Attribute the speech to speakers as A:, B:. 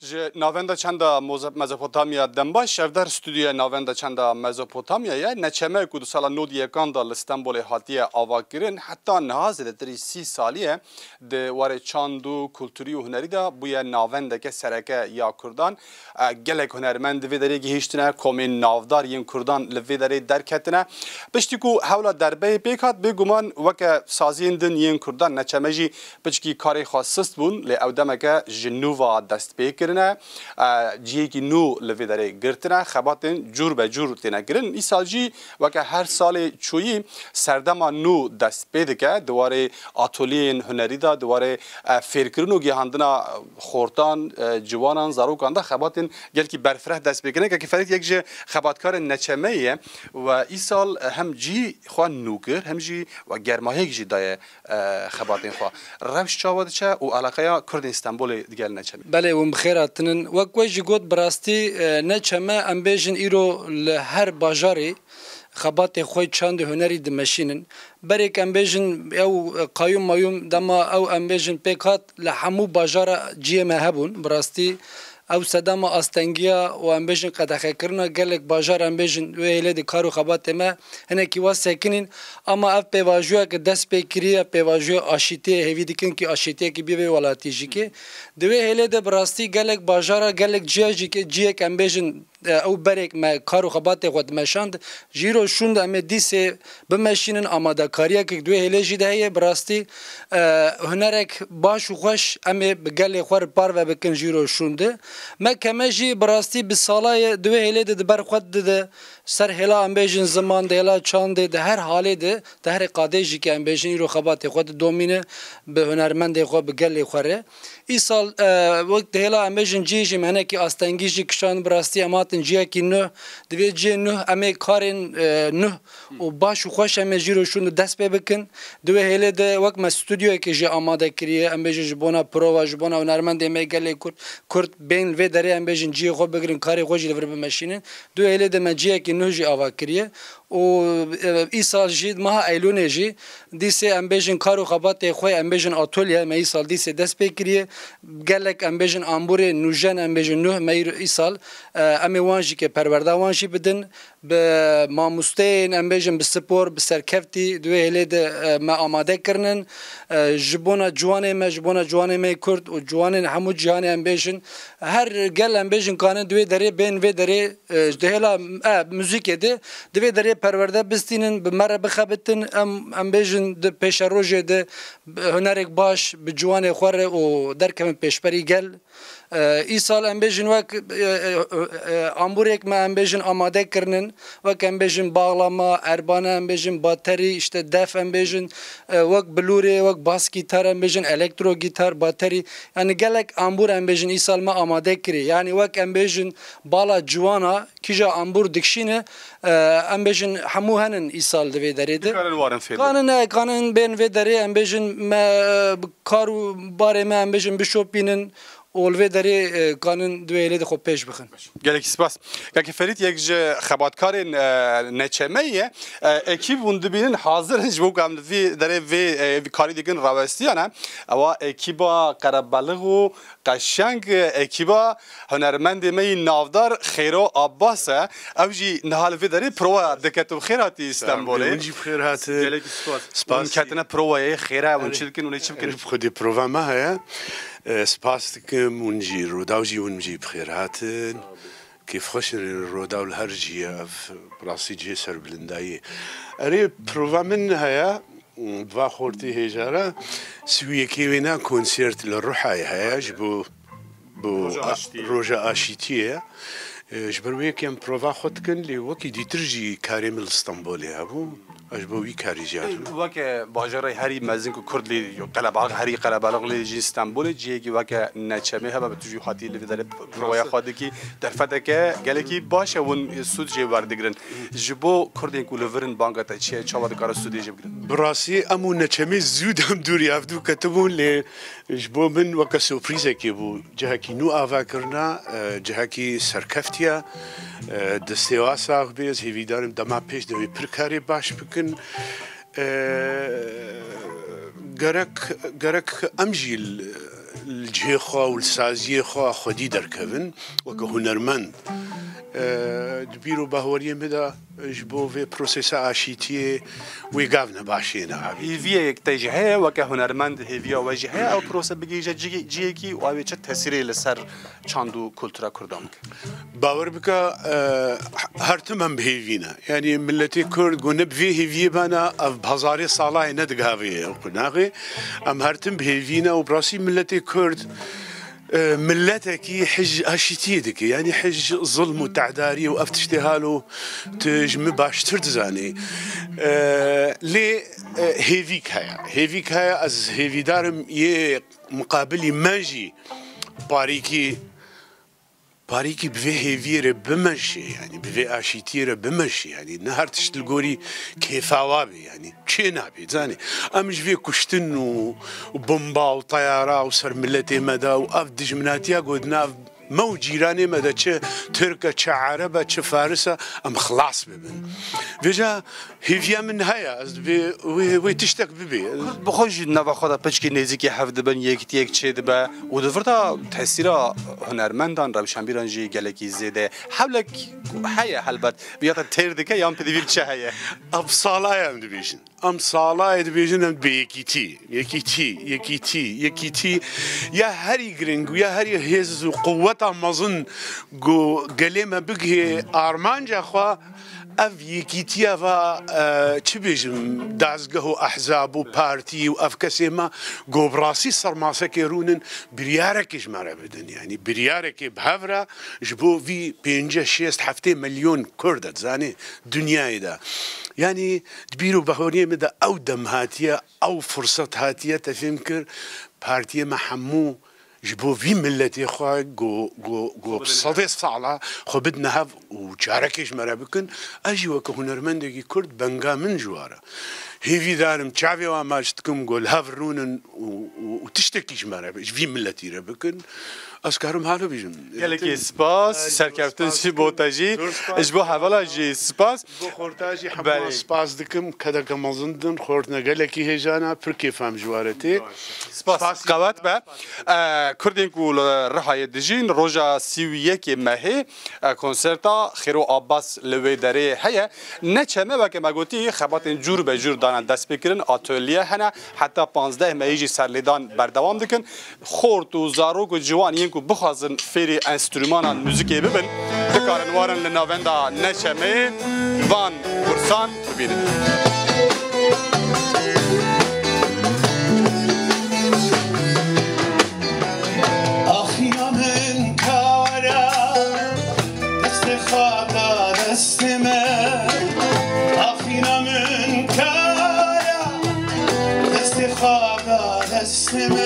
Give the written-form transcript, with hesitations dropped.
A: ج ناوندا چندا مزوپوتامیا دنباش شفدر استودیو ناوندا چندا مزوپوتامیا یا نچمه کود سال نود یکان دا استانبول هاتیه آواگیرن حتی نهاز دری 30 سالیه د واره چاندو کلتوری و هنری دا بویا ناوندا که سرکه یا کردان گلک هنرمند وی دری گهشتنه کومین نافدار ین کردان لوی دری درکتنه پشتی کو حولا دربه بیکات بگمان وک سازیندن ین کردان نچمه جی پچکی کاری خاصست بون لی اودمکه جنووا دست بیکرن جیه کی نو لوی داره گرتنه خباتن جور به جور تینه گرن ای سال جی وکه هر سال چویی سردما نو دست پیدا که دواره آتولین هنری دا دواره فکرن و گیهاندنا خورتان جوانان زاروکان دا خباتن گل کی برفره دست بکنه که فرید یک جه خباتکار نچمه و ای سال هم جی خوان نوگر هم جی و گرماهی جی دای خباتن خوا روش چاواد چه و علاقه کرد استانبول دیگر نچمه
B: بله و بخیر تنن وقتی جود براستی نچمه ام بیشن ایرو لهر باجاری خبات خوی چند هنری دمشینن برای ام بیشن او قایم مایم دما او ام بیشن پیکات لحمو باجار جیه مهبون براستی او صدام استنگیا و ام بیشن قدخه کرنا گلک باجار ام بیشن ویله دی کارو خبات ما هنه کی واس سکنین اما اف پیواجو که دست پیکریه پیواجو آشیته هوی دیکن کی آشیته کی بیوی ولاتی جی که دوی هله د براستی گلک باجار گلک جی که جی ام بیشن او برک ما کارو خبات خود مشاند جیرو شوند ام دیسه بمشینن آماده کاریه که دوی هله جی ده براستی هنرک باش و خوش ام بگل خور پار و بکن جیرو شونده ما کمجی براستی بسالای دوی هله د بر خود ده سر هلا ام بیشن زمان ده هلا چاند ده هر حاله ده هر قاده جی که ام بیشن رو خبات خود دومینه به هنرمند خود بگل خوره ای سال وقت هلا ام بیشن جی منه کی استنگی جی کشان براستی امات جیه کی نه دوی جی نه امی کارن نه و باش و خوش ام جیرو شون دست بکن دوی هله ده وقت ما استودیو که جی آماده کریه ام بیشن جبونا پرو جبونا هنرمند ام گل کرد بین و داره ام بیشن جی خود بگیرن کاری خوش لور بمشینن دوی هله ده مجیه کی نه جی آوا کریه و ای سال جید ماه ایلون جی دیسه ام بیشن کارو خبات خوی ام بیشن آتولیه ما ای سال دیسه دست بکریه گلک ام بیشن آمبور نوجن ام بیشن نه ما ای سال ام وانجی که پرورده وانجی بدن به ماموستین ام بیشن به سپور به سرکفتی دوی هلی ده ما آماده کردن جبونا جوانه ما کرد و جوانه همو جهان ام بیشن هر گل ام بیشن کانه دوی داره بین و داره دهلا موزیک ده دوی داره پرورده بستینن به مره بخبتن ام بیشن ده پیش روزه ده هنرک باش به جوانه خوره و درکم پیشبری گل ای سال ام بیشن وک آمبورک ما ام بیشن آماده کردن وک ام بیشن باغلama اربانه ام بیشن باتری işte دف ام بیشن وک بلوری وک باس گیتار ام بیشن الکترو گیتار باتری yani gelek ambur ام بیشن ای سال ما آماده کری yani وک ام بیشن بالا جوانا کیجا ambur دکشینه ام بیشن همو هنن ای سال دوی دریده کانن بین و دری ام بیشن ما کارو باره ما ام بیشن بشوپینن اولوی داری کانون دویلی ده خوب پیش بخن.
A: گلکی سپاس. که فرید یک جه خباتکار نچمهیه اکیب وند بینن حاضر جبو کام دوی داره وی کاری دیگن راوستیانه. اوا اکیبا قربالغ و قشنگ اکیبا هنرمند می نافدار خیرو عباسه. اوجی نهال وی داری پروا دکتو خیراتی استانبوله.
C: اونجی خیرات.
A: گلکی سپاس. کتنه پروای خیره اونچه کن اونچه کن.
C: خودی پروا ما هست. سپاس دکم اونجی روداوجی اونجی بخیر هاتن کیف خوش روداو الهرجی اف راسی جی سر بلندایی اری پروفا من هیا با خورتی هجاره سوی کیوینا کنسرت للروحای هیا جبو روجا آشیتیه جبروی کم پروفا خود کن لی وکی دیترجی کاریم الاسطنبولی هبو اجبوی کاری جاتو.
A: وقت باجرای هری مزین کو کردلی یا قلباق هری قلباق لیجی استانبول جیگی وقت نچمه ها به توجه خاطی لی داره رویا خواهد کی در فته که گله کی باشه ون سود جی واردگرن جبو کردین کولورن بانگات چیه چواد کار سودی جبگرن.
C: براسی امون نچمه زود هم دوری افدو کتبون لی جبو من وقت سورپریزه کی بو جه کی نو آوا کرنا جه کی سرکفتیا دستیوا ساق بیز هیویدارم دما پیش دوی پرکاری باش بکن گرک امجیل الجهة خوا والسازية خوا خدي دركبن وكهنرمند دبيرو باهورية مدا جبو في بروسيس آشيتي ويقافنا باشينا عبي
A: هیوی یک تجهه و که هنرمند هیوی و جهه او پروسه بگیجه جیه کی و اوی چه تأثیری لسر چاندو کلتورا کردام
C: باور بك هرتم هم بهيفينا يعني ملتي كرد قلنا بفي هيفي بانا اف بهزاري صلاح ندقافي قلناغي ام هرتم بهيفينا وبراسي ملتي كرد ملتك حج اشيتيدك يعني حج ظلم وتعداري وافتشتهالو تجم باش ترتزاني لي هيفيك هيا از هيفي دارم يه مقابلي ماجي باريكي بفي هيفير بمشي يعني بفي اشيتير بمشي يعني نهار تشتلقوري كيف عوابي يعني شي نابي زاني امش في كشتن وبومبا وطيارة وسر ملتي مدى واف دجمناتيا قدنا مو جيراني مدى تش تركة تش عربة تش فارسة ام خلاص ببن فيجا هيفيا من هيا وي تشتك ببي
A: بخوش نوا خدا پچکی نزدیکی هفت بن یک چه دبا و دفرتا تحصیرا هنرمندان روشنبیران جی گلکی زیده حولک هيا هلبت بیات تردك یام پدیویل چه هيا
C: ام صالاي ام دبيجن ام صالاي دبيجن ام بيكيتي يا هري جرينج يا هري هيز وقوته مظن جو قليمه بقي ارمانجا خوا اف يكيتيا فا تشبيجم دازقه احزاب وبارتي واف كسيما جو براسي صار ما سكرونن بريارك جمارة بدن يعني بريارك بهفرة جبو في بينجا شيست حفتي مليون كردة زاني دنيا دا يعني تبيرو بهونية مدى او دم هاتية او فرصة هاتية تفهمكر بارتي محمو جبو في ملتي خوا جو بصدي صعلة خو بدنا هاف وجاركيش مرا بكن اجي وكو هنرمندي كرد بنغا من جوارا هي في دارم تشافي واماجتكم قول هاف رونن وتشتكيش مرا بك في ملتي ربكن اسكارم هالو بيجن
A: گلکی سپاس سرکفتن چی بوتاجی اجبو حوالا جی سپاس
C: بو خورتاجي حبا سپاس دكم كذا كمازندن خورتنا گلکی هجانا پر كيفام جوارتي
A: سپاس قوات با کردین کول رهای دجین روزا 31 مه کنسرتا خیرو عباس لوی دره هيا نچمه و که مگوتی خبات جور به جور دانن دست بکرن اتلیه هنه حتی 15 مه سرلیدان بردوام دکن خورت و زاروک و جوان کو بخوازن فری انسترومانان موزیکی ببین دکارن وارن لناوندا نچمه وان برسان ببینید
D: آخیا من کارا دست خواهد دست من آخیا من کارا دست خواهد دست من